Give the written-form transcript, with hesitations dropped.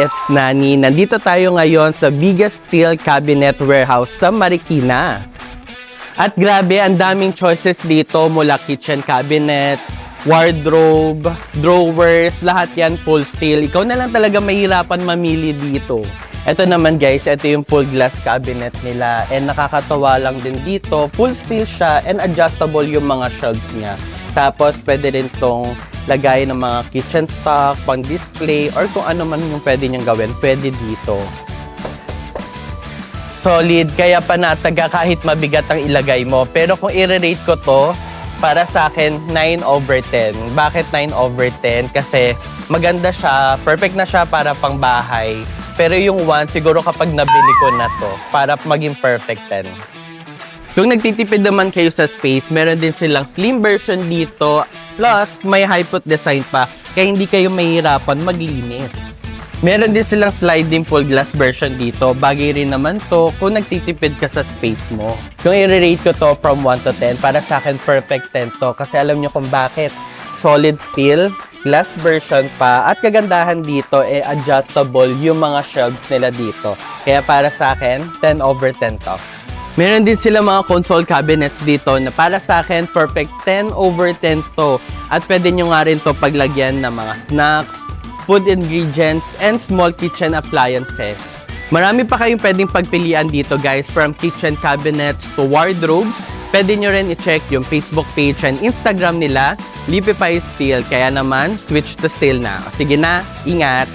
It's Nani. Nandito tayo ngayon sa biggest steel cabinet warehouse sa Marikina. At grabe, ang daming choices dito mula kitchen cabinets, wardrobe, drawers, lahat yan full steel. Ikaw na lang talaga mahirapan mamili dito. Ito naman guys, ito yung full glass cabinet nila and nakakatawa lang din dito. Full steel siya and adjustable yung mga shelves niya. Tapos pwede rin tong lagay ng mga kitchen stock, pang display, or kung ano man yung pwede niyang gawin, pwede dito. Solid, kaya panataga kahit mabigat ang ilagay mo. Pero kung i-rate ko to, para sa akin, 9/10. Bakit 9/10? Kasi maganda siya, perfect na siya para pang bahay. Pero yung 1, siguro kapag nabili ko na to, para maging perfect 10. Kung nagtitipid naman kayo sa space, meron din silang slim version dito. Plus, may high-foot design pa, kaya hindi kayo mahihirapan maglinis. Meron din silang sliding full glass version dito. Bagay rin naman to kung nagtitipid ka sa space mo. Kung i-rate ko to from 1 to 10, para sa akin perfect 10 to. Kasi alam nyo kung bakit. Solid steel, glass version pa, at kagandahan dito, adjustable yung mga shelves nila dito. Kaya para sa akin, 10/10 to. Meron din sila mga console cabinets dito na para sa akin, perfect 10/10 to. At pwede nyo nga rin to paglagyan ng mga snacks, food ingredients, and small kitchen appliances. Marami pa kayong pwedeng pagpilian dito guys, from kitchen cabinets to wardrobes. Pwede nyo rin i-check yung Facebook page and Instagram nila, Lipipay Steel. Kaya naman, switch to steel na. Sige na, ingat!